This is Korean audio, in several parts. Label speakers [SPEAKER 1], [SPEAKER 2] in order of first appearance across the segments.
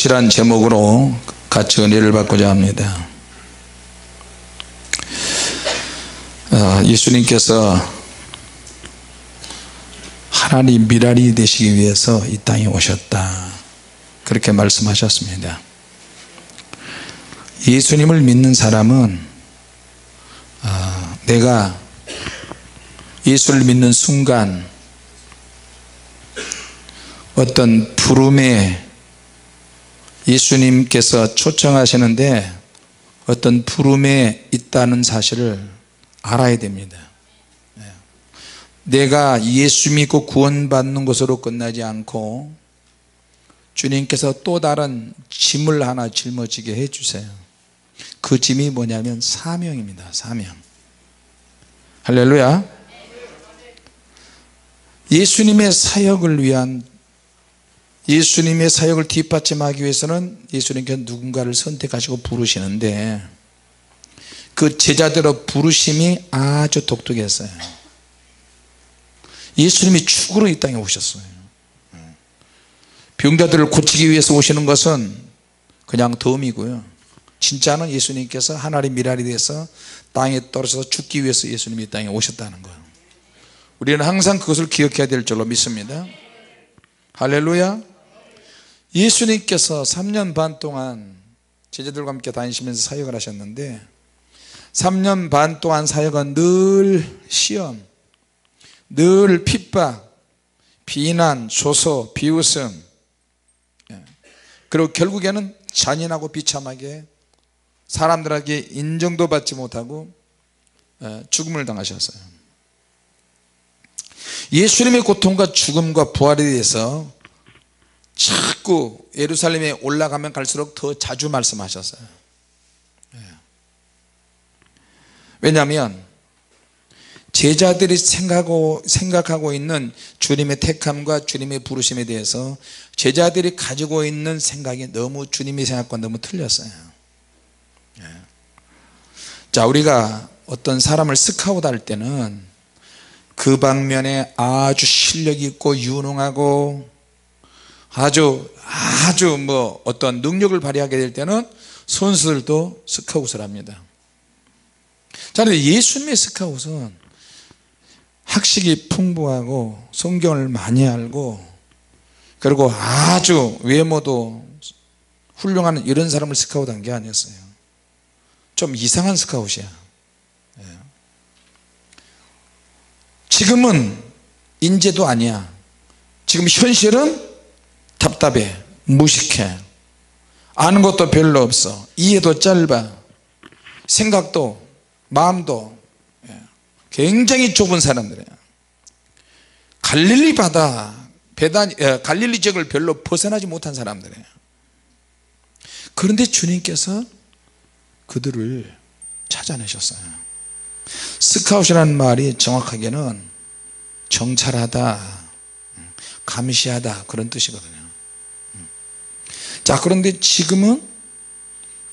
[SPEAKER 1] 이란 제목으로 같이 은혜를 받고자 합니다. 예수님께서 하나님 미랄이 되시기 위해서 이 땅에 오셨다, 그렇게 말씀하셨습니다. 예수님을 믿는 사람은 내가 예수를 믿는 순간 어떤 부름에 예수님께서 초청하시는데 어떤 부름에 있다는 사실을 알아야 됩니다. 내가 예수 믿고 구원받는 것으로 끝나지 않고 주님께서 또 다른 짐을 하나 짊어지게 해주세요. 그 짐이 뭐냐면 사명입니다. 사명. 할렐루야. 예수님의 사역을 위한, 예수님의 사역을 뒷받침하기 위해서는 예수님께서 누군가를 선택하시고 부르시는데 그 제자들의 부르심이 아주 독특했어요. 예수님이 축으로 이 땅에 오셨어요. 병자들을 고치기 위해서 오시는 것은 그냥 덤이고요, 진짜는 예수님께서 하나님 미랄이 돼서 땅에 떨어져서 죽기 위해서 예수님이 이 땅에 오셨다는 거예요. 우리는 항상 그것을 기억해야 될 줄로 믿습니다. 할렐루야. 예수님께서 3년 반 동안 제자들과 함께 다니시면서 사역을 하셨는데 3년 반 동안 사역은 늘 시험, 늘 핍박, 비난, 조소, 비웃음, 그리고 결국에는 잔인하고 비참하게 사람들에게 인정도 받지 못하고 죽음을 당하셨어요. 예수님의 고통과 죽음과 부활에 대해서 자꾸 예루살렘에 올라가면 갈수록 더 자주 말씀하셨어요. 왜냐하면 제자들이 생각하고 있는 주님의 택함과 주님의 부르심에 대해서 제자들이 가지고 있는 생각이 너무 주님의 생각과 너무 틀렸어요. 자, 우리가 어떤 사람을 스카우트할 때는 그 방면에 아주 실력 있고 유능하고 아주 어떤 능력을 발휘하게 될 때는 선수들도 스카웃을 합니다. 자, 그런데 예수님의 스카웃은 학식이 풍부하고 성경을 많이 알고 그리고 아주 외모도 훌륭한 이런 사람을 스카웃한 게 아니었어요. 좀 이상한 스카웃이야. 지금은 인재도 아니야. 지금 현실은 답답해, 무식해, 아는 것도 별로 없어, 이해도 짧아, 생각도 마음도 굉장히 좁은 사람들이에요. 갈릴리 바다, 갈릴리 지역을 별로 벗어나지 못한 사람들이에요. 그런데 주님께서 그들을 찾아내셨어요. 스카웃이라는 말이 정확하게는 정찰하다, 감시하다, 그런 뜻이거든요. 자, 그런데 지금은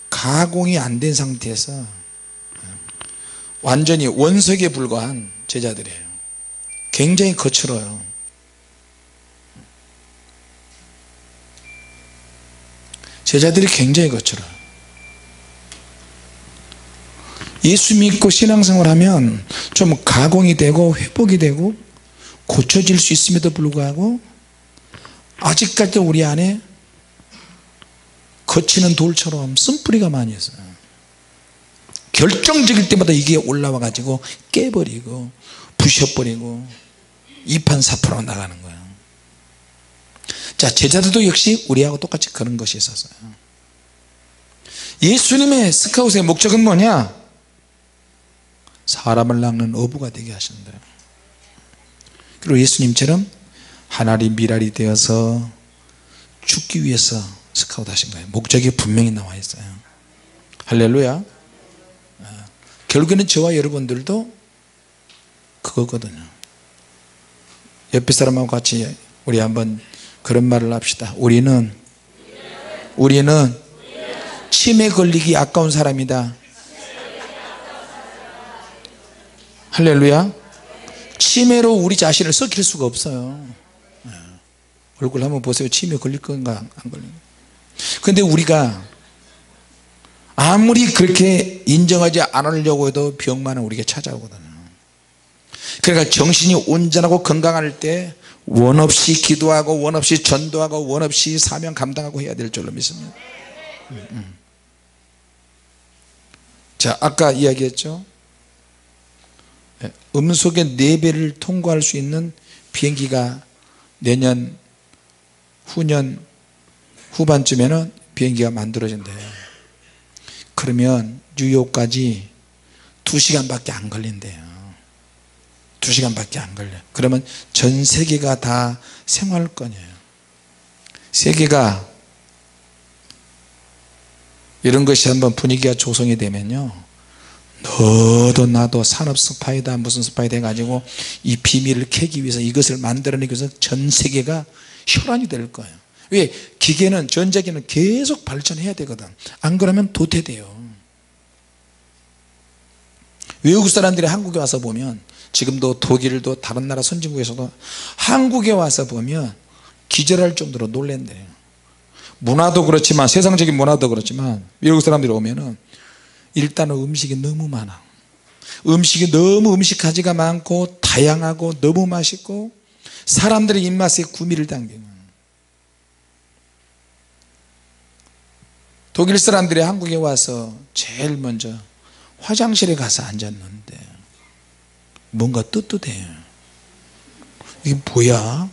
[SPEAKER 1] 가공이 안 된 상태에서 완전히 원석에 불과한 제자들이에요. 굉장히 거칠어요. 제자들이 굉장히 거칠어요. 예수 믿고 신앙생활 하면 좀 가공이 되고 회복이 되고 고쳐질 수 있음에도 불구하고 아직까지도 우리 안에 거치는 돌처럼 쓴뿌리가 많이 있어요. 결정적일 때마다 이게 올라와 가지고 깨버리고 부셔버리고 이판사파로 나가는 거예요. 자, 제자들도 역시 우리하고 똑같이 그런 것이 있었어요. 예수님의 스카웃의 목적은 뭐냐? 사람을 낚는 어부가 되게 하신다. 그리고 예수님처럼 하나님 미랄이 되어서 죽기 위해서 스카웃 하신 거예요. 목적이 분명히 나와 있어요. 할렐루야. 결국에는 저와 여러분들도 그거거든요. 옆에 사람하고 같이 우리 한번 그런 말을 합시다. 우리는 치매 걸리기 아까운 사람이다. 할렐루야. 치매로 우리 자신을 썩힐 수가 없어요. 얼굴 한번 보세요. 치매 걸릴 건가 안 걸릴까? 그런데 우리가 아무리 그렇게 인정하지 않으려고 해도 병만은 우리에게 찾아오거든요. 그러니까 정신이 온전하고 건강할 때 원 없이 기도하고 원 없이 전도하고 원 없이 사명 감당하고 해야 될 줄로 믿습니다. 자, 아까 이야기했죠. 음속의 4배를 통과할 수 있는 비행기가 내년 후년 후반쯤에는 비행기가 만들어진대요. 그러면 뉴욕까지 2시간밖에 안 걸린대요. 2시간밖에 안 걸려요. 그러면 전 세계가 다 생활권이에요. 세계가 이런 것이 한번 분위기가 조성이 되면요, 너도 나도 산업 스파이다 무슨 스파이다 해가지고 이 비밀을 캐기 위해서 이것을 만들어내기 위해서 전 세계가 혈안이 될 거예요. 왜? 기계는 전자기는 계속 발전해야 되거든. 안 그러면 도태돼요. 외국 사람들이 한국에 와서 보면, 지금도 독일도 다른 나라 선진국에서도 한국에 와서 보면 기절할 정도로 놀란대요. 문화도 그렇지만, 세상적인 문화도 그렇지만, 외국 사람들이 오면은 일단은 음식이 너무 많아. 음식이 너무 음식가지가 많고 다양하고 너무 맛있고 사람들의 입맛에 구미를 당겨요. 독일 사람들이 한국에 와서 제일 먼저 화장실에 가서 앉았는데 뭔가 떳떳해요. 이게 뭐야?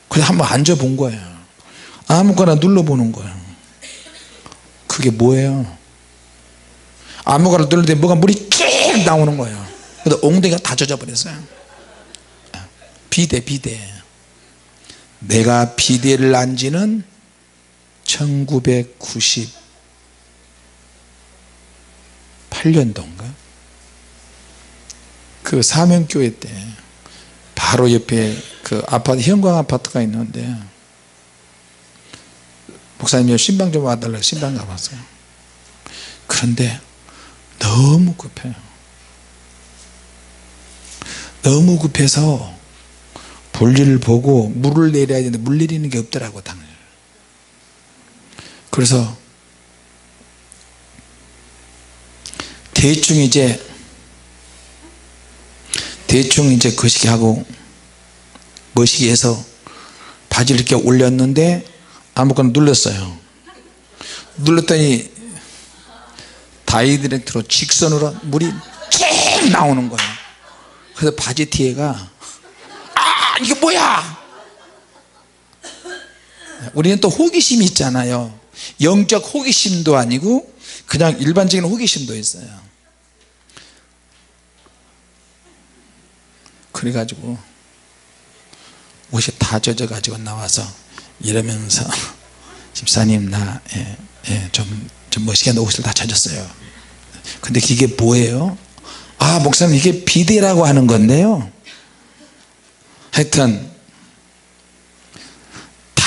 [SPEAKER 1] 그냥 한번 앉아본 거예요. 아무거나 눌러보는 거예요. 그게 뭐예요? 아무거나 눌렀는데 뭐가 물이 쭉 나오는 거예요. 근데 엉덩이가 다 젖어버렸어요. 비대. 내가 비대를 안 지는 1998년도인가 그 사명교회 때 바로 옆에 그 아파트, 형광 아파트가 있는데 목사님이 신방 좀 와달라고 신방 가봤어요. 그런데 너무 급해요. 너무 급해서 볼일을 보고 물을 내려야 되는데 물 내리는 게 없더라고 당연히. 그래서 대충 이제 거시기 하고 머시기 해서 바지를 이렇게 올렸는데 아무거나 눌렀어요. 눌렀더니 다이렉트로 직선으로 물이 쭉 나오는 거예요. 그래서 바지 뒤에가 이게 뭐야? 우리는 또 호기심이 있잖아요. 영적 호기심도 아니고 그냥 일반적인 호기심도 있어요. 그래가지고 옷이 다 젖어가지고 나와서 이러면서 집사님 나 좀 멋있게 옷을 다 젖었어요. 근데 이게 뭐예요? 목사님 이게 비대라고 하는 건데요, 하여튼 다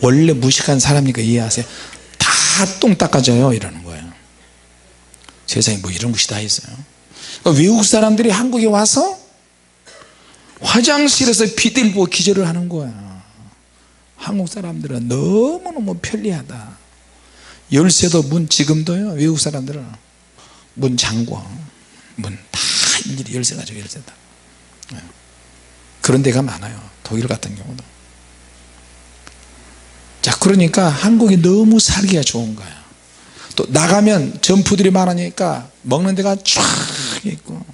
[SPEAKER 1] 원래 무식한 사람이니까 이해하세요. 다 똥 닦아줘요 이러는 거예요. 세상에 뭐 이런 곳이 다 있어요. 그러니까 외국 사람들이 한국에 와서 화장실에서 비대를 보고 기절을 하는 거야. 한국 사람들은 너무너무 편리하다. 열쇠도 문 지금도요, 외국 사람들은 문 잠궈, 문 다 일일이 열쇠 가지고 열쇠다. 그런 데가 많아요. 독일 같은 경우도. 자, 그러니까 한국이 너무 살기가 좋은 거야. 또 나가면 점포들이 많으니까 먹는 데가 쫙 있고.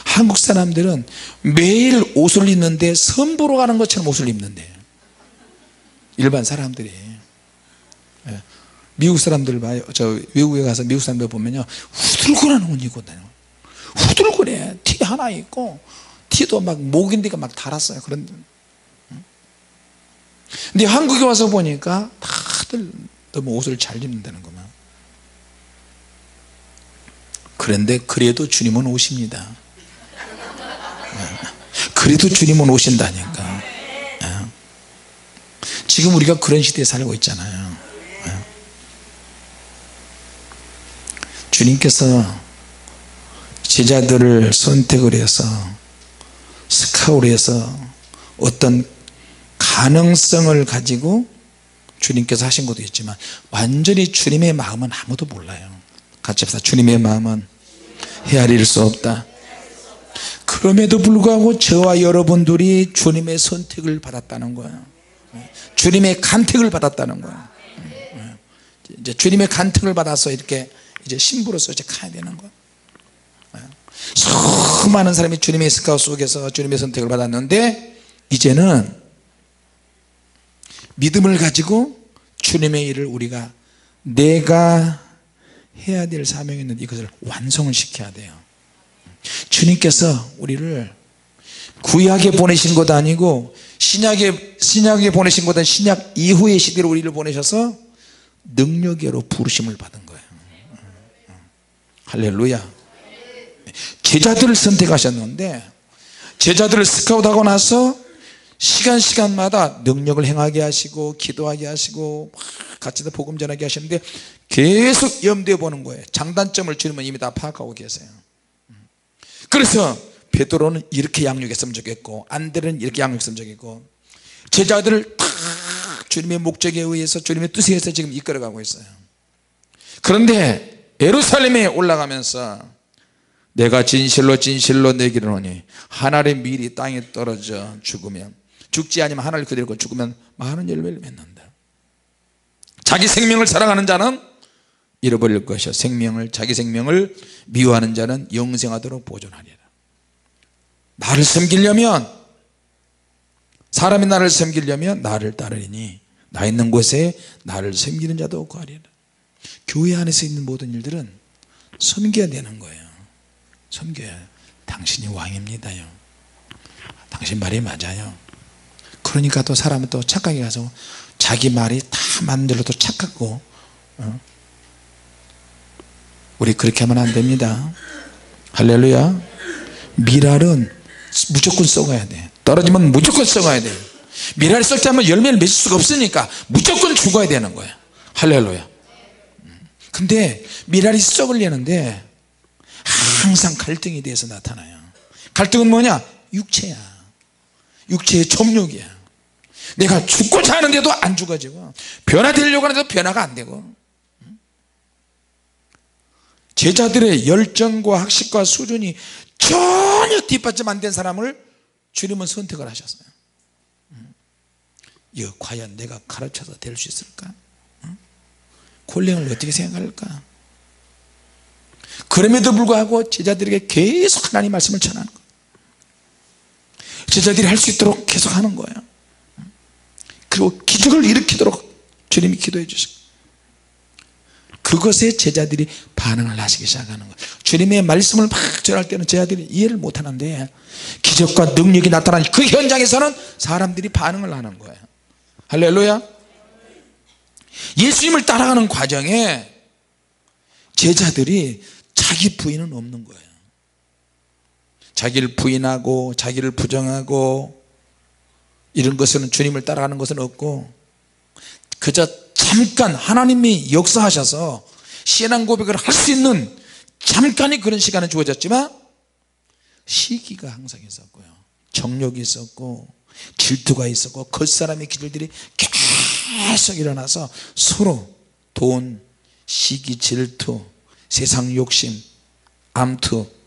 [SPEAKER 1] 한국 사람들은 매일 옷을 입는데 선보러 가는 것처럼 옷을 입는데, 일반 사람들이. 미국 사람들 봐요. 저 외국에 가서 미국 사람들 보면요, 후들거리는 옷 입고 다녀요. 후들거려. 티 하나 입고 티도 막 목인데가 막 달았어요. 그런데 근데 한국에 와서 보니까 다들 너무 옷을 잘 입는다는 것만. 그런데 그래도 주님은 오십니다. 그래도 주님은 오신다니까. 지금 우리가 그런 시대에 살고 있잖아요. 주님께서 제자들을 선택을 해서 스카우트를 해서 어떤 가능성을 가지고 주님께서 하신 것도 있지만 완전히 주님의 마음은 아무도 몰라요. 같이 합시다. 주님의 마음은 헤아릴 수 없다. 그럼에도 불구하고 저와 여러분들이 주님의 선택을 받았다는 거예요. 주님의 간택을 받았다는 거예요. 이제 주님의 간택을 받아서 이렇게 이제 신부로서 이제 가야 되는 거예요. 수많은 사람이 주님의 스카우트 속에서 주님의 선택을 받았는데 이제는 믿음을 가지고 주님의 일을 우리가 내가 해야 될 사명이 있는데 이것을 완성을 시켜야 돼요. 주님께서 우리를 구약에 보내신 것도 아니고 신약에 보내신 것도 아니고 신약 이후의 시대로 우리를 보내셔서 능력으로 부르심을 받은 거예요. 할렐루야. 제자들을 선택하셨는데 제자들을 스카우트하고 나서 시간마다 능력을 행하게 하시고 기도하게 하시고 같이 복음 전하게 하시는데 계속 염두에 보는 거예요. 장단점을 주님은 이미 다 파악하고 계세요. 그래서 베드로는 이렇게 양육했으면 좋겠고 안드레는 이렇게 양육했으면 좋겠고 제자들을 다 주님의 목적에 의해서 주님의 뜻에 의해서 지금 이끌어가고 있어요. 그런데 예루살렘에 올라가면서 내가 진실로 내게 이르노니 하늘의 밀이 땅에 떨어져 죽으면 죽지 아니면 하늘을 그대로 죽으면 많은 열매를 맺는다. 자기 생명을 사랑하는 자는 잃어버릴 것이요 자기 생명을 미워하는 자는 영생하도록 보존하리라. 나를 섬기려면 사람이 나를 섬기려면 나를 따르리니 나 있는 곳에 나를 섬기는 자도 없고 하리라. 교회 안에서 있는 모든 일들은 섬겨야 되는 거예요. 섬겨야 당신이 왕입니다요. 당신 말이 맞아요. 그러니까 또 사람은 또 착각해 가서 자기 말이 다 맞는 대로 또 착각하고 우리 그렇게 하면 안 됩니다. 할렐루야. 밀알은 무조건 썩어야 돼. 떨어지면 무조건 썩어야 돼. 밀알이 썩지 않으면 열매를 맺을 수가 없으니까 무조건 죽어야 되는 거야. 할렐루야. 근데 밀알이 썩으려는데 항상 갈등에 대해서 나타나요. 갈등은 뭐냐? 육체야. 육체의 정욕이야. 내가 죽고자 하는데도 안 죽어지고 변화되려고 하는데도 변화가 안 되고 제자들의 열정과 학식과 수준이 전혀 뒷받침 안 된 사람을 주님은 선택을 하셨어요. 이거 과연 내가 가르쳐서 될 수 있을까? 콜링을 어떻게 생각할까? 그럼에도 불구하고 제자들에게 계속 하나님 말씀을 전하는 거예요. 제자들이 할 수 있도록 계속 하는 거예요. 그리고 기적을 일으키도록 주님이 기도해 주시고 그것에 제자들이 반응을 하시기 시작하는 거예요. 주님의 말씀을 막 전할 때는 제자들이 이해를 못하는데 기적과 능력이 나타나는 그 현장에서는 사람들이 반응을 하는 거예요. 할렐루야. 예수님을 따라가는 과정에 제자들이 자기 부인은 없는 거예요. 자기를 부인하고 자기를 부정하고 이런 것은 주님을 따라가는 것은 없고 그저 잠깐 하나님이 역사하셔서 신앙 고백을 할 수 있는 잠깐의 그런 시간은 주어졌지만 시기가 항상 있었고요. 정욕이 있었고 질투가 있었고 겉사람의 기질들이 계속 일어나서 서로 돈, 시기, 질투, 세상 욕심, 암투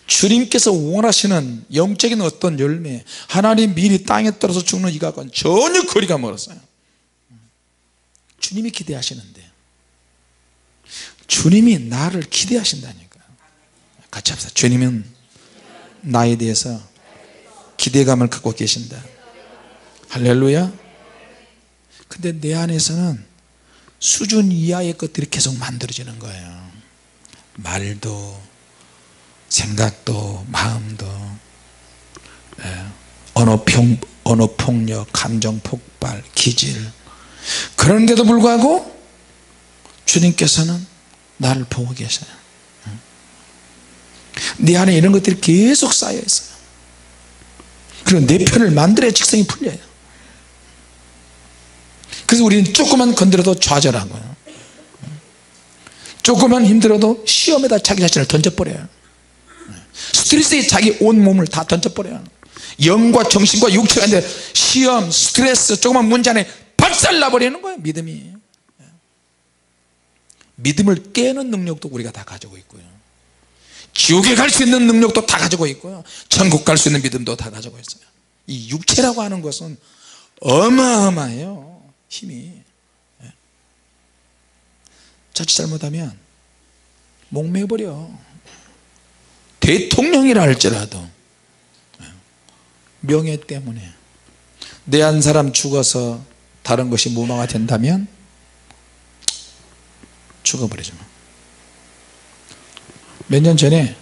[SPEAKER 1] 주님께서 원하시는 영적인 어떤 열매 하나님 밀이 땅에 떨어져 죽는 이것과는 전혀 거리가 멀었어요. 주님이 기대하시는데 주님이 나를 기대하신다니까. 같이 합시다. 주님은 나에 대해서 기대감을 갖고 계신다. 할렐루야. 근데 내 안에서는 수준 이하의 것들이 계속 만들어지는 거예요. 말도 생각도 마음도 언어폭력, 감정폭발, 기질 그런데도 불구하고 주님께서는 나를 보고 계셔요. 내 안에 이런 것들이 계속 쌓여 있어요. 그리고 내 편을 만들어야 직성이 풀려요. 그래서 우리는 조금만 건드려도 좌절하고요. 조금만 힘들어도 시험에다 자기 자신을 던져버려요. 스트레스에 자기 온 몸을 다 던져버려요. 영과 정신과 육체가 있는데 시험 스트레스 조그만 문제 안에 박살나버리는 거예요. 믿음이. 믿음을 깨는 능력도 우리가 다 가지고 있고요, 지옥에 갈 수 있는 능력도 다 가지고 있고요, 천국 갈 수 있는 믿음도 다 가지고 있어요. 이 육체라고 하는 것은 어마어마해요, 힘이. 자칫 잘못하면 목매버려. 대통령이라 할지라도 명예 때문에 내 한 사람 죽어서 다른 것이 무마가 된다면 죽어버리죠. 몇 년 전에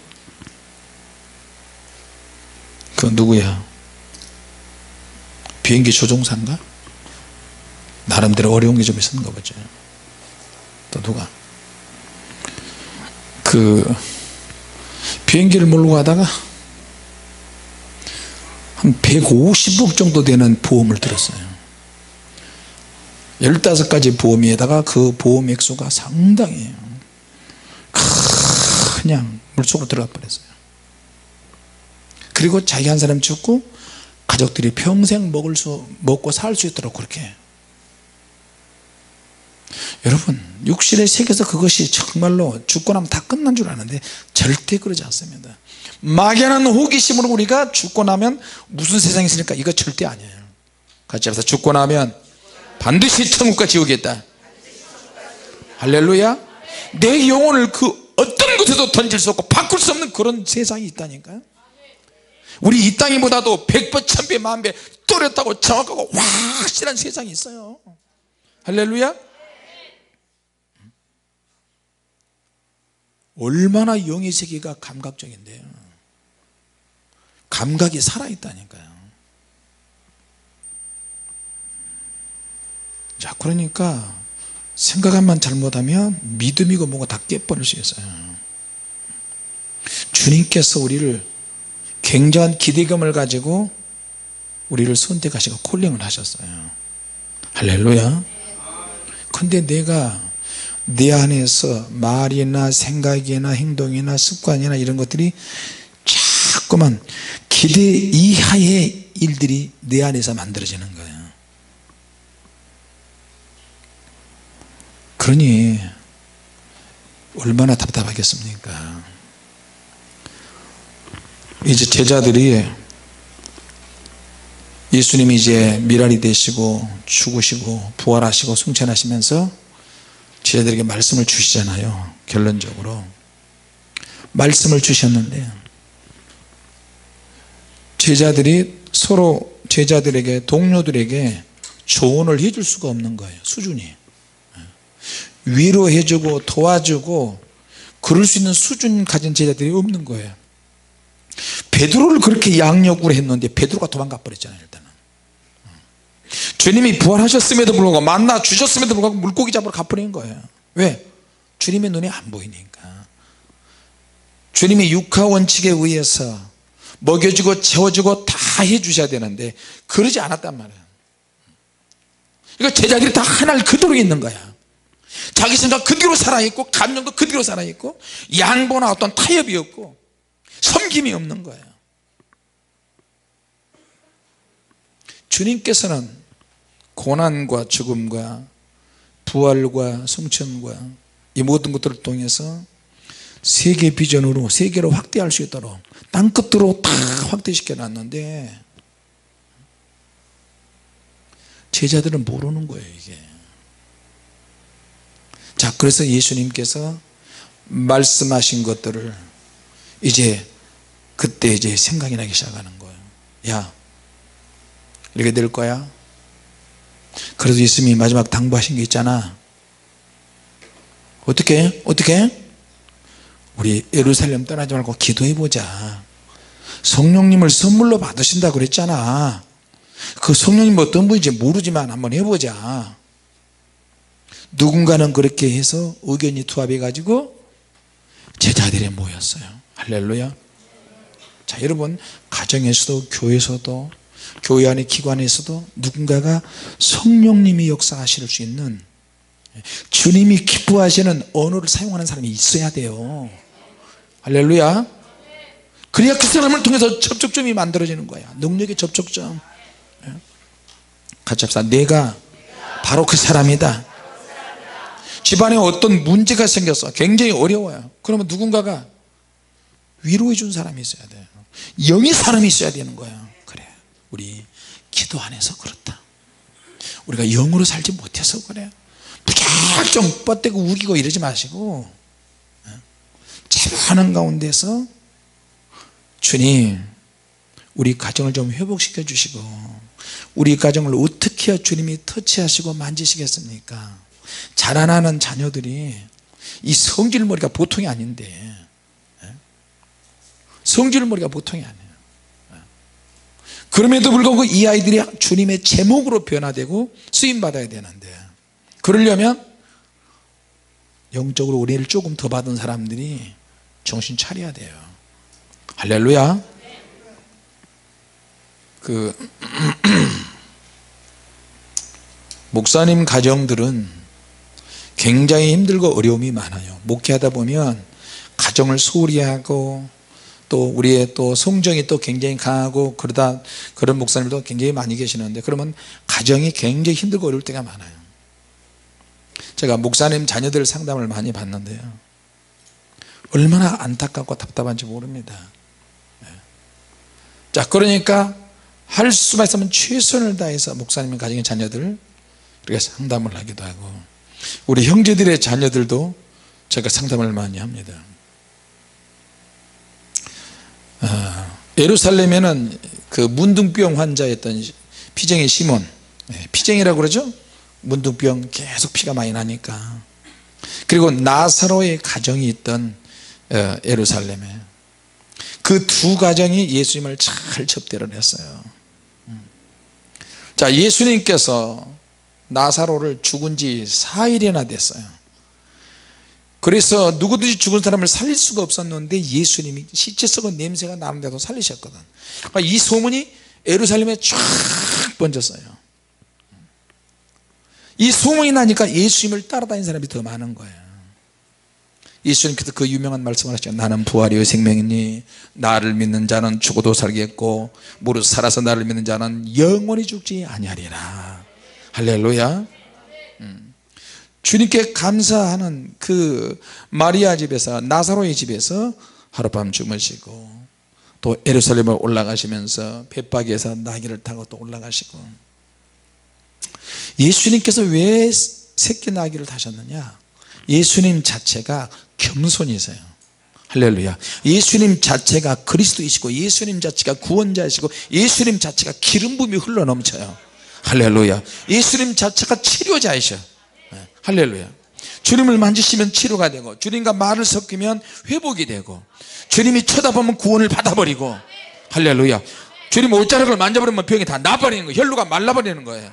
[SPEAKER 1] 그 누구야, 비행기 조종사인가, 나름대로 어려운 게 좀 있었는가 보죠. 또 누가 그 비행기를 몰고 가다가 한 150억 정도 되는 보험을 들었어요. 15가지 보험에다가 그 보험 액수가 상당해요. 그냥 물속으로 들어가 버렸어요. 그리고 자기 한 사람 죽고 가족들이 평생 먹고 살 수 있도록 그렇게. 여러분, 육신의 세계에서 그것이 정말로 죽고 나면 다 끝난 줄 아는데 절대 그러지 않습니다. 막연한 호기심으로 우리가 죽고 나면 무슨 세상이 있으니까, 이거 절대 아니에요. 같이 합시다. 죽고 나면 반드시 천국과 지옥이 있다. 할렐루야. 내 영혼을 그 어떤 곳에도 던질 수 없고 바꿀 수 없는 그런 세상이 있다니까요. 우리 이 땅이보다도 100배 1000배 만배 또렷하고 정확하고 확실한 세상이 있어요. 할렐루야. 얼마나 영의 세계가 감각적인데요. 감각이 살아있다니까요. 자, 그러니까 생각만 잘못하면 믿음이고 뭐가 다 깨버릴 수 있어요. 주님께서 우리를 굉장한 기대감을 가지고 우리를 선택하시고 콜링을 하셨어요. 할렐루야. 근데 내가 내 안에서 말이나 생각이나 행동이나 습관이나 이런 것들이 자꾸만 기대 이하의 일들이 내 안에서 만들어지는 거예요. 그러니 얼마나 답답하겠습니까? 이제 제자들이 예수님이 이제 미랄이 되시고 죽으시고 부활하시고 승천하시면서 제자들에게 말씀을 주시잖아요. 결론적으로 말씀을 주셨는데 제자들이 서로 제자들에게, 동료들에게 조언을 해줄 수가 없는 거예요. 수준이 위로해주고 도와주고 그럴 수 있는 수준 가진 제자들이 없는 거예요. 베드로를 그렇게 양육을 했는데 베드로가 도망가 버렸잖아요. 일단은 주님이 부활하셨음에도 불구하고 만나 주셨음에도 불구하고 물고기 잡으러 가버린 거예요. 왜? 주님의 눈에 안 보이니까. 주님이 육하 원칙에 의해서 먹여주고 채워주고 다 해주셔야 되는데 그러지 않았단 말이에요. 그러니까 제자들이 다 하나를 그대로 있는 거야. 자기 생각 그대로 살아있고 감정도 그대로 살아있고 양보나 어떤 타협이 없고 섬김이 없는 거예요. 주님께서는 고난과 죽음과 부활과 승천과 이 모든 것들을 통해서 세계 비전으로 세계로 확대할 수 있도록 땅끝으로 다 확대시켜 놨는데 제자들은 모르는 거예요. 이게. 자, 그래서 예수님께서 말씀하신 것들을 이제 그때 이제 생각이 나기 시작하는 거예요. 야, 이렇게 될 거야. 그래서 예수님이 마지막 당부하신 게 있잖아. 어떻게 우리 예루살렘 떠나지 말고 기도해 보자. 성령님을 선물로 받으신다고 그랬잖아. 그 성령님 어떤 분인지 모르지만 한번 해보자. 누군가는 그렇게 해서 의견이 투합해 가지고 제자들이 모였어요. 할렐루야. 자, 여러분, 가정에서도 교회에서도 교회 안의 기관에서도 누군가가 성령님이 역사하실 수 있는, 주님이 기뻐하시는 언어를 사용하는 사람이 있어야 돼요. 할렐루야. 그래야 그 사람을 통해서 접촉점이 만들어지는 거야. 능력의 접촉점. 같이 합시다. 내가 바로 그 사람이다. 집안에 어떤 문제가 생겼어. 굉장히 어려워요. 그러면 누군가가 위로해 준 사람이 있어야 돼요. 영의 사람이 있어야 되는 거예요. 그래, 우리 기도 안 해서 그렇다. 우리가 영으로 살지 못해서 그래. 무작정 뻗대고 우기고 이러지 마시고 차분한 가운데서 주님, 우리 가정을 좀 회복시켜 주시고, 우리 가정을 어떻게 해야 주님이 터치하시고 만지시겠습니까? 자라나는 자녀들이 이 성질머리가 보통이 아닌데, 성질머리가 보통이 아니에요. 그럼에도 불구하고 이 아이들이 주님의 제목으로 변화되고 쓰임받아야 되는데, 그러려면 영적으로 은혜를 조금 더 받은 사람들이 정신 차려야 돼요. 할렐루야. 목사님 가정들은 굉장히 힘들고 어려움이 많아요. 목회하다 보면 가정을 소홀히 하고, 또 우리의 또 성정이 또 굉장히 강하고, 그러다 그런 목사님도 굉장히 많이 계시는데, 그러면 가정이 굉장히 힘들고 어려울 때가 많아요. 제가 목사님 자녀들 상담을 많이 받는데요, 얼마나 안타깝고 답답한지 모릅니다. 자, 그러니까 할 수만 있으면 최선을 다해서 목사님 가정의 자녀들 이렇게 상담을 하기도 하고, 우리 형제들의 자녀들도 제가 상담을 많이 합니다. 예루살렘에는 그 문둥병 환자였던 피쟁이 시몬, 피쟁이라고 그러죠. 문둥병 계속 피가 많이 나니까. 그리고 나사로의 가정이 있던 예루살렘에, 그 두 가정이 예수님을 잘 접대를 했어요. 자, 예수님께서 나사로를 죽은 지 4일이나 됐어요. 그래서 누구든지 죽은 사람을 살릴 수가 없었는데 예수님이 시체 썩은 냄새가 나는데도 살리셨거든. 그러니까 이 소문이 예루살렘에 쫙 번졌어요. 이 소문이 나니까 예수님을 따라다니는 사람이 더 많은 거예요. 예수님께서 그 유명한 말씀을 하셨죠. 나는 부활이요 생명이니 나를 믿는 자는 죽어도 살겠고 무릇 살아서 나를 믿는 자는 영원히 죽지 아니하리라. 할렐루야. 주님께 감사하는 그 마리아 집에서, 나사로의 집에서 하룻밤 주무시고, 또 예루살렘을 올라가시면서 벳바기에서 나귀를 타고 또 올라가시고. 예수님께서 왜 새끼 나귀를 타셨느냐? 예수님 자체가 겸손이세요. 할렐루야. 예수님 자체가 그리스도이시고, 예수님 자체가 구원자이시고, 예수님 자체가 기름 부음이 흘러 넘쳐요. 할렐루야. 예수님 자체가 치료자이셔. 할렐루야. 주님을 만지시면 치료가 되고, 주님과 말을 섞으면 회복이 되고, 주님이 쳐다보면 구원을 받아버리고. 할렐루야. 주님 옷자락을 만져버리면 병이 다 나버리는 거예요. 혈루가 말라버리는 거예요.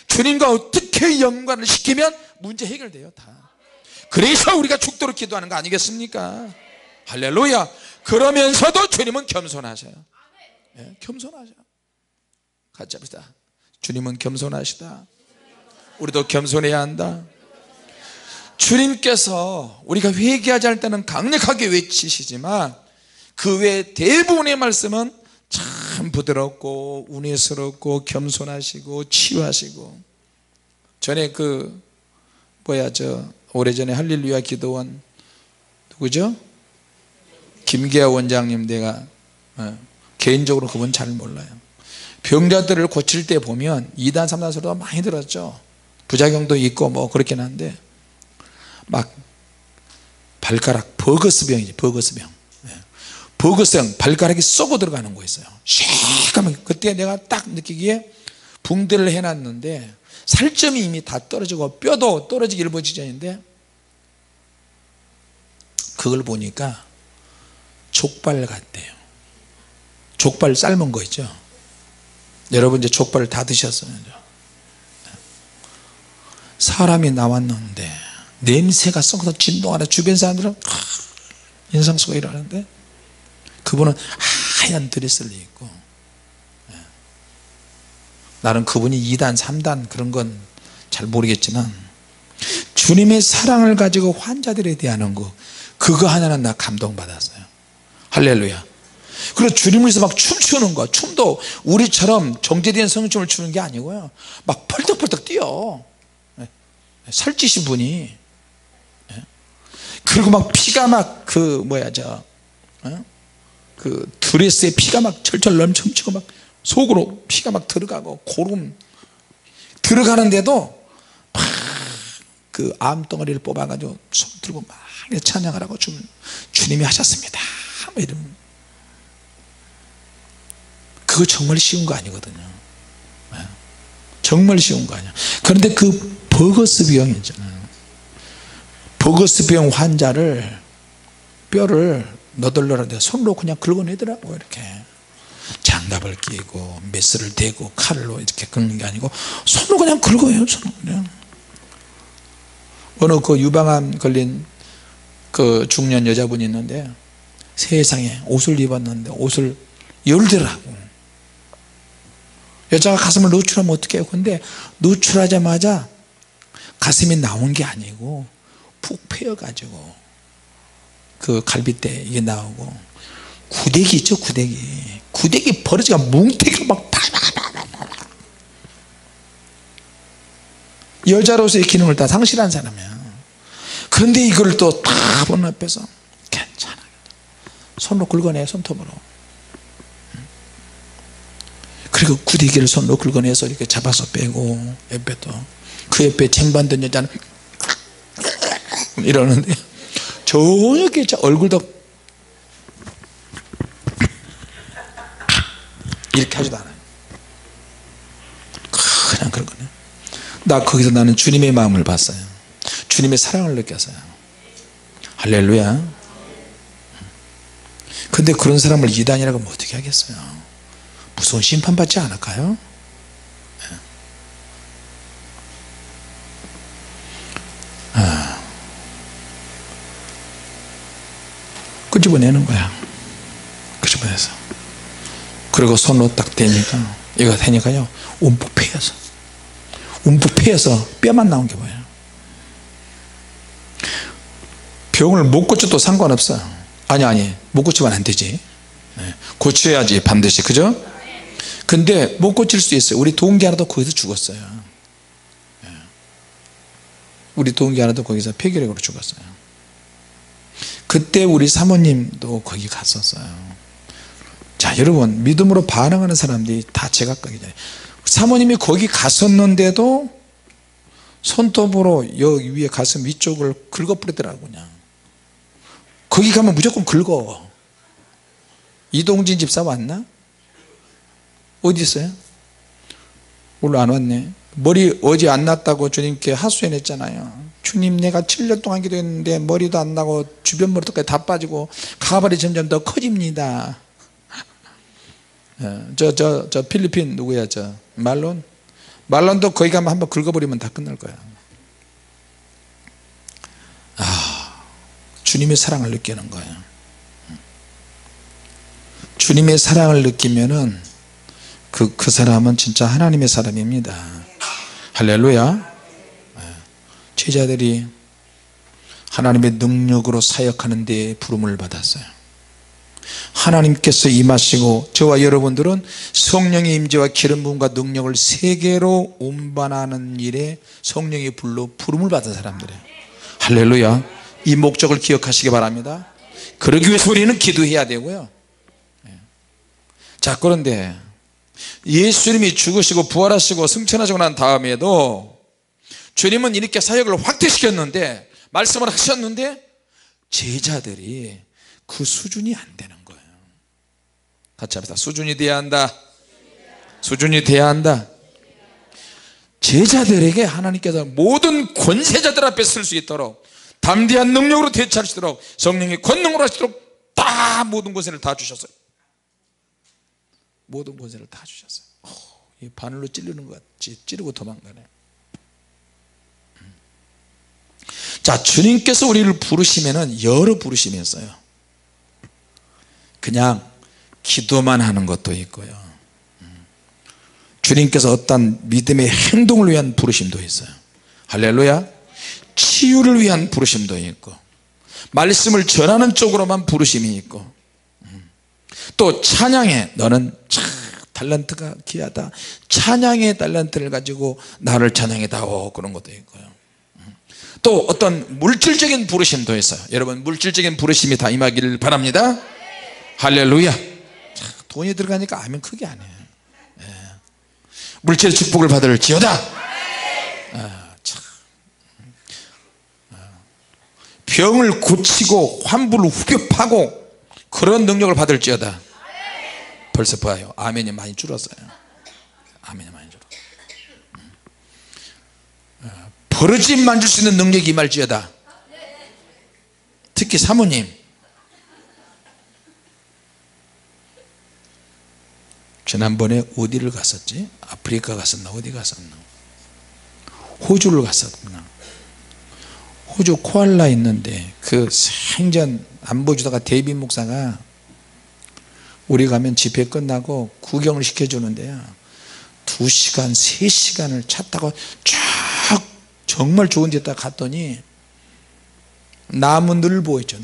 [SPEAKER 1] 주님과 어떻게 연관을 시키면 문제 해결돼요. 다. 그래서 우리가 죽도록 기도하는 거 아니겠습니까? 할렐루야. 그러면서도 주님은 겸손하셔요. 네, 겸손하셔. 같이 합시다. 주님은 겸손하시다. 우리도 겸손해야 한다. 주님께서 우리가 회개하지 않을 때는 강력하게 외치시지만, 그 외 대부분의 말씀은 참 부드럽고 은혜스럽고 겸손하시고 치유하시고. 전에 오래전에 할렐루야 기도원 누구죠? 김계하 원장님, 내가 개인적으로 그분 잘 몰라요. 병자들을 고칠 때 보면 2단 3단 소리가 많이 들었죠. 부작용도 있고 뭐 그렇긴 한데, 막 발가락 버거스병이지, 버거스병. 버거스병, 발가락이 썩어 들어가는 거 있어요. 시커멓게. 그때 내가 딱 느끼기에 붕대를 해놨는데 살점이 이미 다 떨어지고 뼈도 떨어지기 일보 직전인데, 그걸 보니까 족발 같대요. 족발 삶은 거 있죠. 여러분 이제 족발을 다 드셨어요. 사람이 나왔는데 냄새가 썩어서 진동하는 주변 사람들은 인상 쓰고 일하는데, 그분은 하얀 드레스를 입고, 나는 그분이 2단 3단 그런 건 잘 모르겠지만 주님의 사랑을 가지고 환자들에 대한 거, 그거 하나는 나 감동받았어요. 할렐루야. 그리고 주님을 위해서 막 춤추는 거, 춤도 우리처럼 정제된 성춤을 추는 게 아니고요, 막 펄떡펄떡 뛰어, 살찌신 분이. 그리고 막 피가 막 그 드레스에 피가 막 철철 넘치고 막 속으로 피가 막 들어가고 고름 들어가는데도 막 그 암덩어리를 뽑아가지고 손 들고 막 찬양하라고 주님이 하셨습니다, 뭐 이런. 그거 정말 쉬운 거 아니거든요. 정말 쉬운 거 아니야. 그런데 그 버거스 병 있잖아요, 버거스 병 환자를 뼈를 너덜너덜한데 손으로 그냥 긁어내더라고요. 이렇게 장갑을 끼고 메스를 대고 칼로 이렇게 긁는 게 아니고 손으로 그냥 긁어요. 손으로 그냥. 어느 그 유방암 걸린 그 중년 여자분이 있는데 세상에 옷을 입었는데 옷을 열더라고. 여자가 가슴을 노출하면 어떻게 해요? 근데 노출하자마자 가슴이 나온 게 아니고 푹 패여가지고 그 갈비뼈 이게 나오고, 구데기 있죠, 구데기 버려지가 뭉태기로 막 파라라라라. 여자로서의 기능을 다 상실한 사람이야. 그런데 이걸 또 다 본 앞에서 괜찮아, 손으로 긁어내, 손톱으로. 그리고 구데기를 손으로 긁어내서 이렇게 잡아서 빼고, 옆에도 그 옆에 쟁반 든 여자는 이러는데 저렇게 얼굴도 이렇게 하지도 않아요. 그냥 긁어내. 거기서 나는 주님의 마음을 봤어요. 주님의 사랑을 느꼈어요. 할렐루야. 근데 그런 사람을 이단이라고 하면 어떻게 하겠어요? 무서운 심판받지 않을까요? 끄집어내는 거야. 끄집어내서. 그리고 손으로 딱 대니까, 이거 대니까요, 움푹 패여서 뼈만 나온 게 뭐예요? 병을 못 고쳐도 상관없어요. 아니 못 고치면 안 되지. 고쳐야지 반드시, 그죠? 근데 못 고칠 수 있어요. 우리 동기 하나도 거기서 죽었어요. 우리 동기 하나도 거기서 폐결핵으로 죽었어요. 그때 우리 사모님도 거기 갔었어요. 자, 여러분, 믿음으로 반응하는 사람들이 다 제각각이잖아요. 사모님이 거기 갔었는데도 손톱으로 여기 위에 가슴 위쪽을 긁어버리더라고. 그냥 거기 가면 무조건 긁어. 이동진 집사 왔나? 어디 있어요? 오늘 안 왔네. 머리 어제 안 났다고 주님께 하소연했잖아요. 주님, 내가 7년 동안 기도했는데 머리도 안 나고 주변 머리도 다 빠지고 가발이 점점 더 커집니다. 저 필리핀 누구야, 저 말론도 거기 가면 한번 긁어버리면 다 끝날 거야. 주님의 사랑을 느끼는 거예요. 주님의 사랑을 느끼면은 그 사람은 진짜 하나님의 사람입니다. 할렐루야. 제자들이 하나님의 능력으로 사역하는 데 부름을 받았어요. 하나님께서 임하시고 저와 여러분들은 성령의 임재와 기름 부음과 능력을 세계로 운반하는 일에 성령의 불로 부름을 받은 사람들이에요. 할렐루야. 이 목적을 기억하시기 바랍니다. 그러기 위해서 우리는 기도해야 되고요. 자, 그런데 예수님이 죽으시고 부활하시고 승천하시고 난 다음에도 주님은 이렇게 사역을 확대시켰는데, 말씀을 하셨는데 제자들이 그 수준이 안 되는 거예요. 같이 합시다. 수준이 돼야 한다. 수준이 돼야 한다. 제자들에게 하나님께서 모든 권세자들 앞에 설 수 있도록, 담대한 능력으로 대처할 수 있도록, 성령의 권능으로 하시도록 다 모든 권세를 다 주셨어요. 모든 권세를 다 주셨어요. 이 바늘로 찌르는 것 같이 찌르고 도망가네. 자, 주님께서 우리를 부르시면은 여러 부르심이 있어요. 그냥 기도만 하는 것도 있고요, 주님께서 어떤 믿음의 행동을 위한 부르심도 있어요. 할렐루야. 치유를 위한 부르심도 있고, 말씀을 전하는 쪽으로만 부르심이 있고, 또 찬양해. 너는 참 달란트가 귀하다. 찬양의 달란트를 가지고 나를 찬양해다오. 그런 것도 있고요. 또 어떤 물질적인 부르심도 있어요. 여러분 물질적인 부르심이 다 임하기를 바랍니다. 할렐루야. 돈이 들어가니까 아멘 크게 안 해요. 물질의 축복을 받을지어다. 병을 고치고 환부를 후벼파고 그런 능력을 받을지어다. 벌써 봐요. 아멘이 많이 줄었어요. 아멘이 많이 줄었어요. 버러짐 만질 수 있는 능력이 임할지어다. 특히 사모님, 지난번에 어디를 갔었지? 아프리카 갔었나 어디 갔었나? 호주를 갔었구나. 호주 코알라 있는데 그 생전 안 보여주다가 데이빗 목사가 우리 가면 집회 끝나고 구경을 시켜주는데요, 2시간 3시간을 차 타고 쫙 정말 좋은 데다 갔더니 나무늘보 있죠.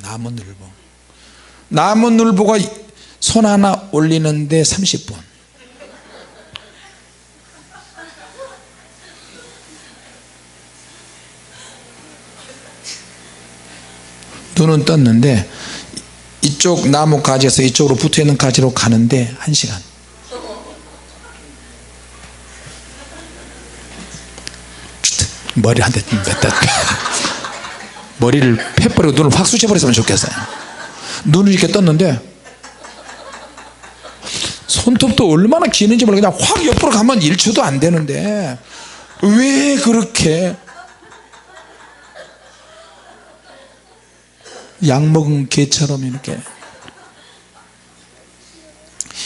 [SPEAKER 1] 나무늘보가 손 하나 올리는데 30분. 눈은 떴는데 이쪽 나무 가지에서 이쪽으로 붙어있는 가지로 가는데 1시간. 머리 한 대 뺐다. 머리를 패버리고 눈을 확 쑤셔버렸으면 좋겠어요. 눈을 이렇게 떴는데 손톱도 얼마나 기는지 몰라. 그냥 확 옆으로 가면 1초도 안 되는데 왜 그렇게 약 먹은 개처럼 이렇게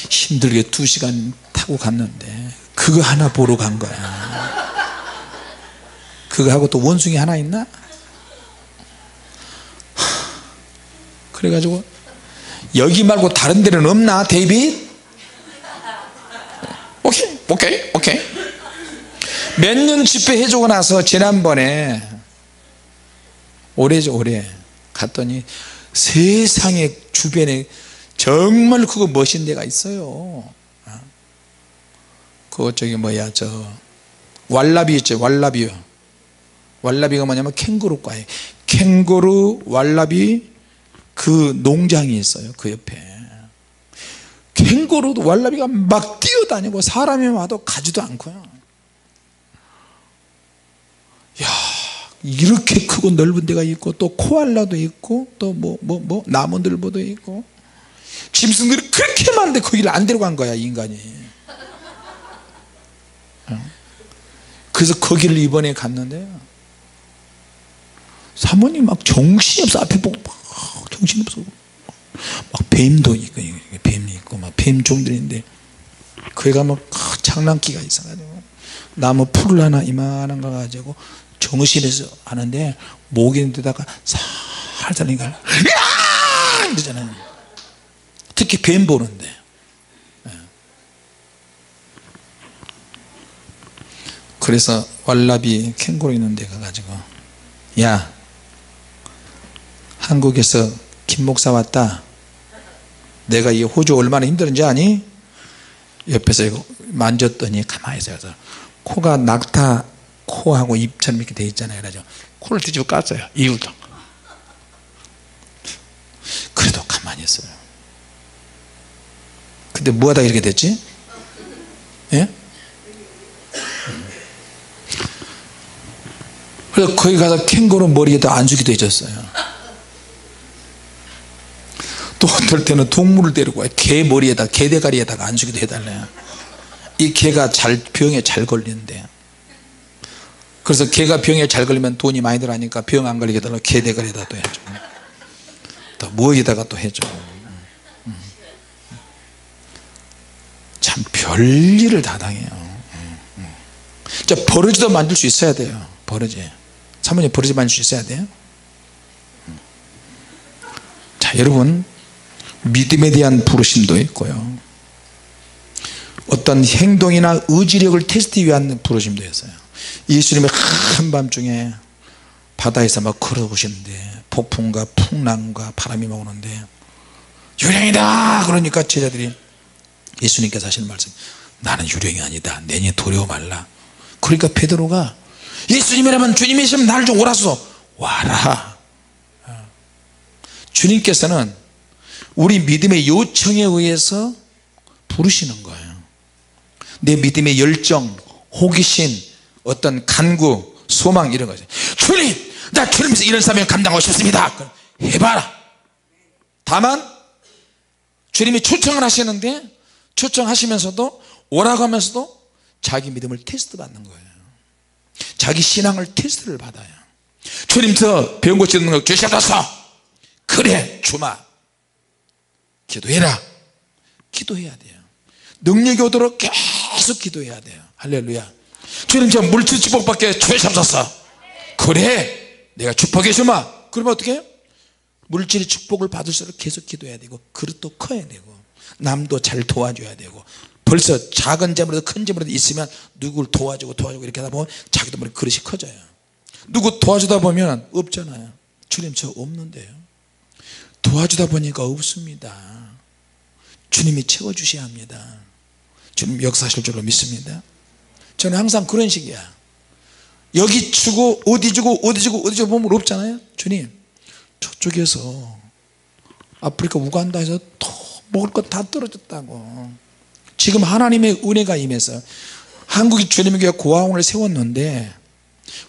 [SPEAKER 1] 힘들게 2시간 타고 갔는데 그거 하나 보러 간 거야. 그거 하고 또 원숭이 하나 있나? 그래가지고 여기 말고 다른 데는 없나 데이빗? 오케이 몇 년 집회 해주고 나서 지난번에 올해죠, 올해 갔더니 세상에 주변에 정말 그거 멋진 데가 있어요. 그거 저기 뭐야, 저 왈라비 있죠. 왈라비가 뭐냐면 캥거루과예요. 캥거루 왈라비 그 농장이 있어요. 그 옆에 캥거루도 왈라비가 막 뛰어다니고 사람이 와도 가지도 않고요. 야, 이렇게 크고 넓은 데가 있고 또 코알라도 있고 또 뭐 나무늘보도 있고 짐승들이 그렇게 많은데 거기를 안 데려간 거야, 인간이. 그래서 거기를 이번에 갔는데요, 사모님 막 정신이 없어. 앞에 보고 막 정신이 없어. 막 뱀도 있고 뱀이 있고 막 뱀 종들인데 거기 가면 장난기가 있어가지고 나무 풀을 하나 이만한 거 가지고 정신에서 하는데 목에다가 살살 이걸 이러잖아요. 특히 뱀 보는데. 그래서 왈라비 캥거루 있는 데 가가지고, 야, 한국에서 김 목사 왔다. 내가 이 호주 얼마나 힘들은지 아니? 옆에서 이거 만졌더니 가만히 있어요. 그래서 코가 낙타 코하고 입처럼 이렇게 돼 있잖아요. 그래서 코를 뒤집어 깠어요. 이유도. 그래도 가만히 있어요. 근데 뭐하다 이렇게 됐지? 예? 그래서 거기 가서 캥거루 머리에다 안수기도 해줬어요. 또 어떨 때는 동물을 데리고 와요. 개 머리에다, 개 대가리에다가 안수기도 해달래요. 이 개가 병에 잘 걸리는데, 그래서 개가 병에 잘 걸리면 돈이 많이 들어가니까 병 안 걸리게 해달라고 개 대가리에다 또 해줘. 또 무엇에다가 또 해줘. 참 별일을 다 당해요. 자, 버러지도 만들 수 있어야 돼요. 버러지. 사모님 버러지 만들 수 있어야 돼요. 자, 여러분, 믿음에 대한 부르심도 있고요, 어떤 행동이나 의지력을 테스트 위한 부르심도 있어요. 예수님이 한밤중에 바다에서 막 걸어오시는데 폭풍과 풍랑과 바람이 막 오는데 유령이다 그러니까 제자들이 예수님께서 하시는 말씀, 나는 유령이 아니다, 내니 두려워 말라. 그러니까 베드로가 예수님이라면, 주님이시면 나를 좀 오라소, 와라. 주님께서는 우리 믿음의 요청에 의해서 부르시는 거예요. 내 믿음의 열정, 호기심, 어떤 간구, 소망, 이런 거죠. 주님, 나 주님께서 이런 사명 감당하고 싶습니다. 해봐라. 다만 주님이 초청을 하시는데, 초청하시면서도 오라고 하면서도 자기 믿음을 테스트 받는 거예요. 자기 신앙을 테스트를 받아요. 주님, 저 배운 것 짓는 거 주시옵소서. 그래, 주마. 기도해라. 기도해야 돼요. 능력이 오도록 계속 기도해야 돼요. 할렐루야. 주님, 저 물질 축복받게 주시옵소서. 그래, 내가 축복해 주마. 그러면 어떻게 해요? 물질의 축복을 받을수록 계속 기도해야 되고, 그릇도 커야 되고, 남도 잘 도와줘야 되고, 벌써 작은 재물에도 큰 재물에도 있으면 누구를 도와주고 이렇게 하다 보면 자기도 모르게 그릇이 커져요. 누구 도와주다 보면 없잖아요. 주님, 저 없는데요. 도와주다 보니까 없습니다. 주님이 채워주셔야 합니다. 주님 역사하실 줄로 믿습니다. 저는 항상 그런 식이야. 여기 주고 어디 주고 보면 없잖아요. 주님, 저쪽에서 아프리카 우간다에서 또 먹을 것 다 떨어졌다고. 지금 하나님의 은혜가 임해서 한국이 주님의 교회 고아원을 세웠는데,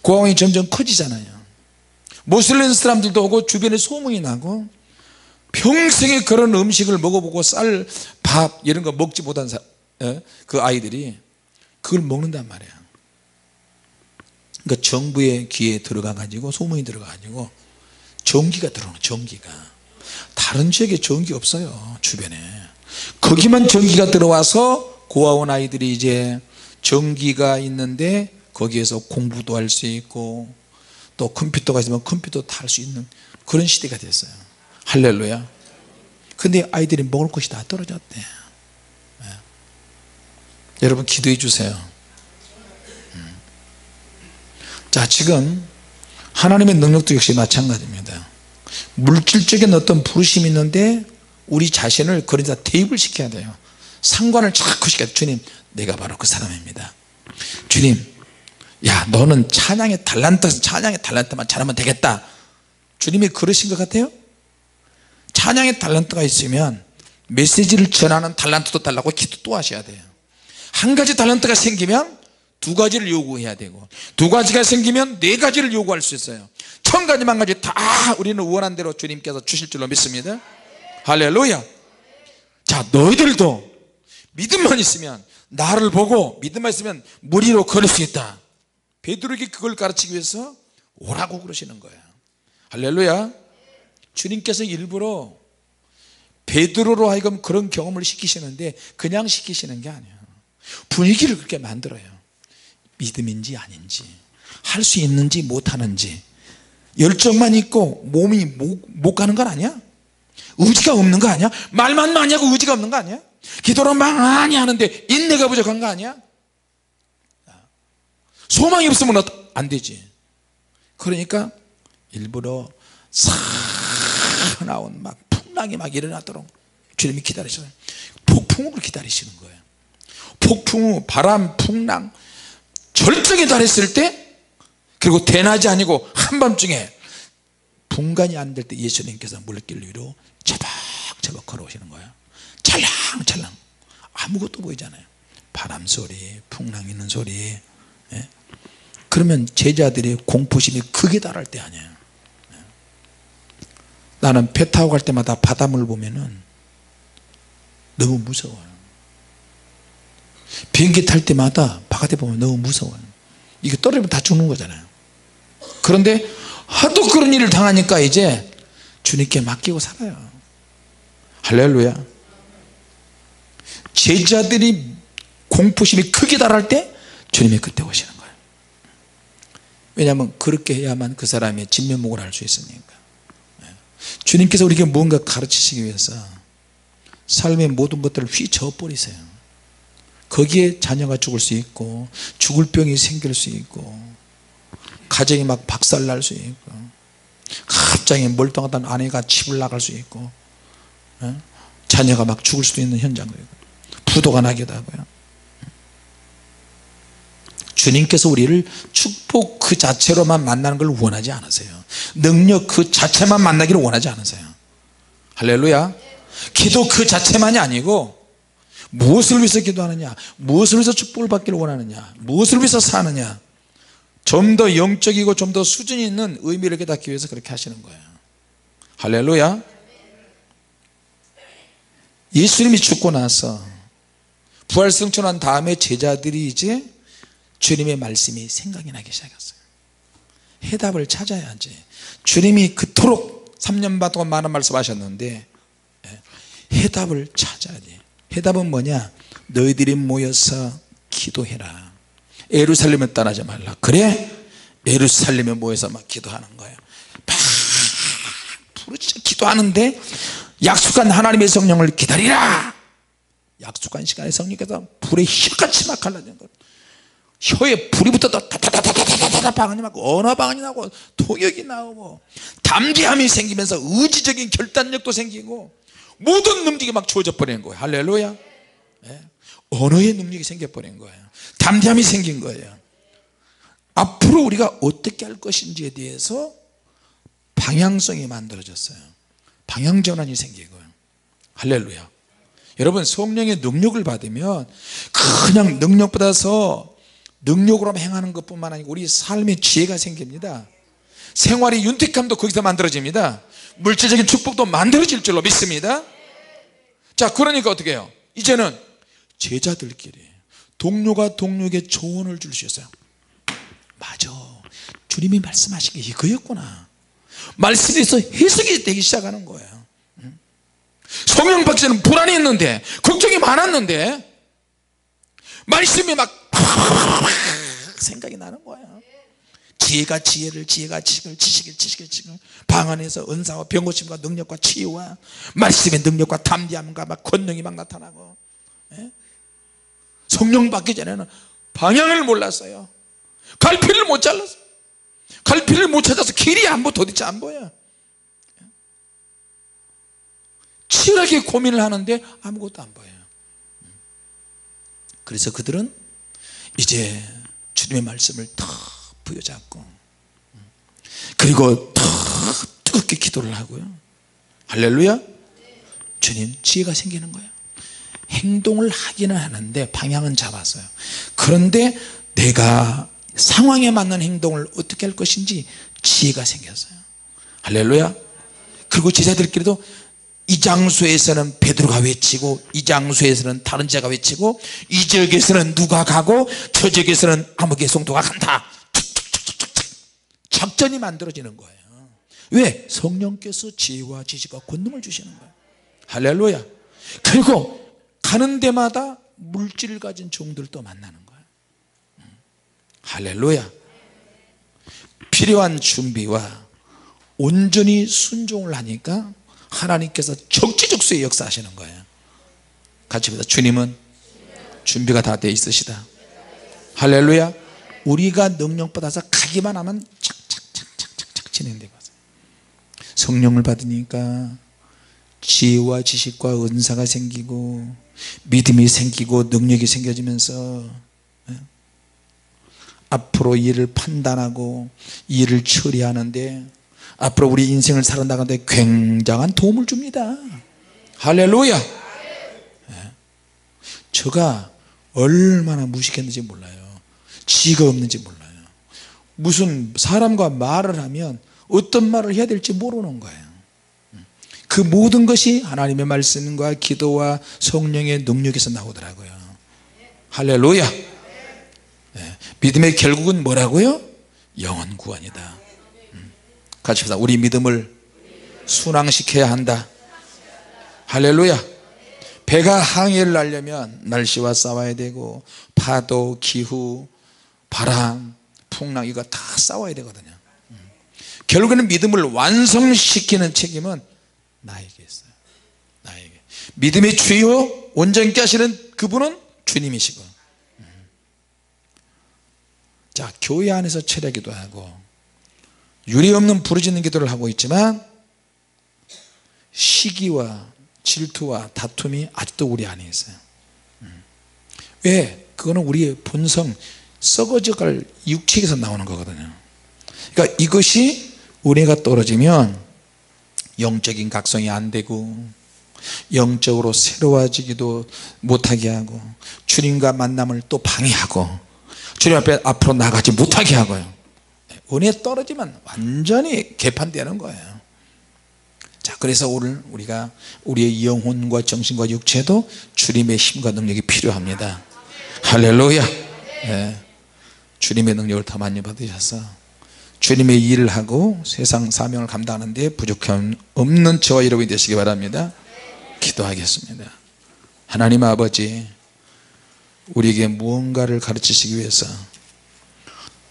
[SPEAKER 1] 고아원이 점점 커지잖아요. 모슬림 사람들도 오고 주변에 소문이 나고, 평생에 그런 음식을 먹어보고 쌀, 밥 이런 거 먹지 못한 그 아이들이 그걸 먹는단 말이에요. 그러니까 정부의 귀에 들어가 가지고, 소문이 들어가 가지고 전기가 들어오는, 전기가. 다른 지역에 전기 없어요. 주변에 거기만 전기가 들어와서 고아원 아이들이 이제 전기가 있는데 거기에서 공부도 할 수 있고, 또 컴퓨터가 있으면 컴퓨터 다 할 수 있는 그런 시대가 됐어요. 할렐루야. 근데 아이들이 먹을 것이 다 떨어졌대. 네. 여러분 기도해 주세요. 자, 지금 하나님의 능력도 역시 마찬가지입니다. 물질적인 어떤 부르심이 있는데 우리 자신을 그러자 대입을 시켜야 돼요. 상관을 자꾸 시켜야 돼요. 주님, 내가 바로 그 사람입니다. 주님, 야, 너는 찬양의 달란트만 잘하면 되겠다. 주님이 그러신 것 같아요? 찬양의 달란트가 있으면 메시지를 전하는 달란트도 달라고 기도도 하셔야 돼요. 한 가지 달란트가 생기면 두 가지를 요구해야 되고, 두 가지가 생기면 네 가지를 요구할 수 있어요. 1000가지 만가지 다 우리는 원한 대로 주님께서 주실 줄로 믿습니다. 할렐루야. 자, 너희들도 믿음만 있으면, 나를 보고 믿음만 있으면 물 위로 걸을 수 있다. 베드로에게 그걸 가르치기 위해서 오라고 그러시는 거예요. 할렐루야. 주님께서 일부러 베드로로 하여금 그런 경험을 시키시는데, 그냥 시키시는 게 아니에요. 분위기를 그렇게 만들어요. 믿음인지 아닌지, 할 수 있는지 못하는지, 열정만 있고 몸이 못 가는 건 아니야? 의지가 없는 거 아니야? 말만 많이 하고 의지가 없는 거 아니야? 기도를 많이 하는데 인내가 부족한 거 아니야? 소망이 없으면 안 되지. 그러니까 일부러 사나운 막 풍랑이 막 일어나도록 주님이 기다리셔요. 폭풍우를 기다리시는 거예요. 폭풍우, 바람, 풍랑, 절정에 달했을 때, 그리고 대낮이 아니고 한밤중에 분간이 안 될 때 예수님께서 물길 위로 차박차박 걸어오시는 거예요. 찰랑찰랑. 아무것도 보이잖아요. 바람 소리, 풍랑 있는 소리. 예? 그러면 제자들이 공포심이 극에 달할 때 아니에요. 나는 배 타고 갈 때마다 바닷물 보면은 너무 무서워요. 비행기 탈 때마다 바깥에 보면 너무 무서워요. 이게 떨어지면 다 죽는 거잖아요. 그런데 하도 그런 일을 당하니까 이제 주님께 맡기고 살아요. 할렐루야. 제자들이 공포심이 크게 달할 때 주님이 그때 오시는 거예요. 왜냐하면 그렇게 해야만 그 사람의 진면목을 알 수 있으니까. 주님께서 우리에게 무언가 가르치시기 위해서 삶의 모든 것들을 휘저어 버리세요. 거기에 자녀가 죽을 수 있고, 죽을 병이 생길 수 있고, 가정이 막 박살날 수 있고, 갑자기 멀뚱하던 아내가 집을 나갈 수 있고, 자녀가 막 죽을 수도 있는 현장도 있고 부도가 나기도 하고요. 주님께서 우리를 축복 그 자체로만 만나는 걸 원하지 않으세요. 능력 그 자체만 만나기를 원하지 않으세요. 할렐루야. 기도 그 자체만이 아니고 무엇을 위해서 기도하느냐, 무엇을 위해서 축복을 받기를 원하느냐, 무엇을 위해서 사느냐, 좀 더 영적이고 좀 더 수준이 있는 의미를 깨닫기 위해서 그렇게 하시는 거예요. 할렐루야. 예수님이 죽고 나서 부활승천한 다음에 제자들이 이제 주님의 말씀이 생각이 나기 시작했어요. 해답을 찾아야지. 주님이 그토록 3년 반 동안 많은 말씀하셨는데 해답을 찾아야지. 해답은 뭐냐? 너희들이 모여서 기도해라. 예루살렘에 떠나지 말라. 그래? 예루살렘에 모여서 막 기도하는 거예요. 막 부르짖어 기도하는데 약속한 하나님의 성령을 기다리라. 약속한 시간에 성령께서 불에 혀같이 막 갈라지는 거예요. 혀에 불이 붙어도 다다다다다다다 방언이 나고 언어 방언이 나고 통역이 나오고 담대함이 생기면서 의지적인 결단력도 생기고 모든 능력이 막 주어져 버리는 거예요. 할렐루야. 네. 언어의 능력이 생겨버린 거예요. 담대함이 생긴 거예요. 앞으로 우리가 어떻게 할 것인지에 대해서 방향성이 만들어졌어요. 방향전환이 생기고요. 할렐루야. 여러분 성령의 능력을 받으면 그냥 능력 받아서 능력으로 행하는 것뿐만 아니고 우리 삶의 지혜가 생깁니다. 생활의 윤택함도 거기서 만들어집니다. 물질적인 축복도 만들어질 줄로 믿습니다. 자, 그러니까 어떻게 해요? 이제는 제자들끼리 동료가 동료에게 조언을 줄 수 있어요. 맞아, 주님이 말씀하신 게 이거였구나. 말씀에 대해서 해석이 되기 시작하는 거예요. 성령 받기 전에는 불안이 있는데 걱정이 많았는데 말씀이 막 생각이 나는 거예요. 지혜가 지혜를, 지혜가 지식을, 지식이 지식을, 지식을 방언에서 은사와 병고침과 능력과 치유와 말씀의 능력과 담대함과 막 권능이 막 나타나고. 예? 성령 받기 전에는 방향을 몰랐어요. 갈피를 못 잘랐어요. 갈피를 못 찾아서 길이 안 보여. 도대체 안 보여. 치열하게 고민을 하는데 아무것도 안 보여요. 그래서 그들은 이제 주님의 말씀을 더 부여잡고 그리고 더 뜨겁게 기도를 하고요. 할렐루야. 주님 지혜가 생기는 거예요. 행동을 하기는 하는데 방향은 잡았어요. 그런데 내가 상황에 맞는 행동을 어떻게 할 것인지 지혜가 생겼어요. 할렐루야. 그리고 제자들끼리도 이 장소에서는 베드로가 외치고 이 장소에서는 다른 자가 외치고 이 지역에서는 누가 가고 저 지역에서는 아무개 성도가 간다. 작전이 만들어지는 거예요. 왜? 성령께서 지혜와 지식과 권능을 주시는 거예요. 할렐루야. 그리고 가는 데마다 물질을 가진 종들도 만나는 거예요. 할렐루야. 필요한 준비와 온전히 순종을 하니까 하나님께서 적지적소에 역사하시는 거예요. 같이 보자. 주님은 준비가 다 돼 있으시다. 할렐루야. 우리가 능력 받아서 가기만 하면 착착착착착 진행되고 성령을 받으니까 지혜와 지식과 은사가 생기고 믿음이 생기고 능력이 생겨지면서 앞으로 일을 판단하고 일을 처리하는데 앞으로 우리 인생을 살아나가는데 굉장한 도움을 줍니다. 할렐루야. 저가 얼마나 무식했는지 몰라요. 지가 없는지 몰라요. 무슨 사람과 말을 하면 어떤 말을 해야 될지 모르는 거예요. 그 모든 것이 하나님의 말씀과 기도와 성령의 능력에서 나오더라고요. 할렐루야. 믿음의 결국은 뭐라고요? 영원 구원이다. 같이 합시다. 우리 믿음을 순항시켜야 한다. 할렐루야. 배가 항해를 하려면 날씨와 싸워야 되고 파도, 기후, 바람, 풍랑 이거 다 싸워야 되거든요. 결국에는 믿음을 완성시키는 책임은 나에게 있어요. 나에게. 믿음의 주요 온전케 하시는 그분은 주님이시고. 자, 교회 안에서 철야 기도하고 유례 없는 부르짖는 기도를 하고 있지만 시기와 질투와 다툼이 아직도 우리 안에 있어요. 왜? 그거는 우리의 본성, 썩어져갈 육체에서 나오는 거거든요. 그러니까 이것이 은혜가 떨어지면 영적인 각성이 안 되고 영적으로 새로워지기도 못하게 하고 주님과 만남을 또 방해하고 주님 앞에 앞으로 나가지 못하게 하고요. 은혜 떨어지면 완전히 개판되는 거예요. 자, 그래서 오늘 우리가 우리의 영혼과 정신과 육체도 주님의 힘과 능력이 필요합니다. 할렐루야. 네. 주님의 능력을 더 많이 받으셔서 주님의 일을 하고 세상 사명을 감당하는 데 부족함 없는 저와 여러분이 되시기 바랍니다. 기도하겠습니다. 하나님 아버지, 우리에게 무언가를 가르치시기 위해서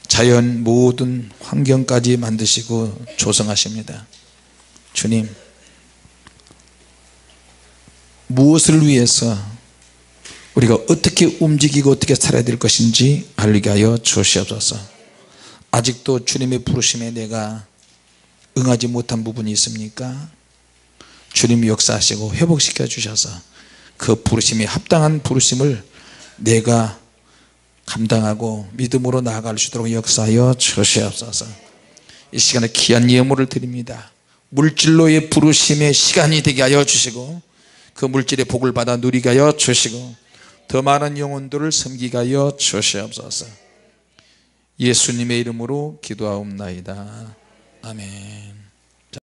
[SPEAKER 1] 자연 모든 환경까지 만드시고 조성하십니다. 주님, 무엇을 위해서 우리가 어떻게 움직이고 어떻게 살아야 될 것인지 알게 하여 주시옵소서. 아직도 주님의 부르심에 내가 응하지 못한 부분이 있습니까? 주님이 역사하시고 회복시켜 주셔서 그 부르심에 합당한 부르심을 내가 감당하고 믿음으로 나아갈 수 있도록 역사하여 주시옵소서. 이 시간에 귀한 예물을 드립니다. 물질로의 부르심의 시간이 되게 하여 주시고 그 물질의 복을 받아 누리게 하여 주시고 더 많은 영혼들을 섬기게 하여 주시옵소서. 예수님의 이름으로 기도하옵나이다. 아멘.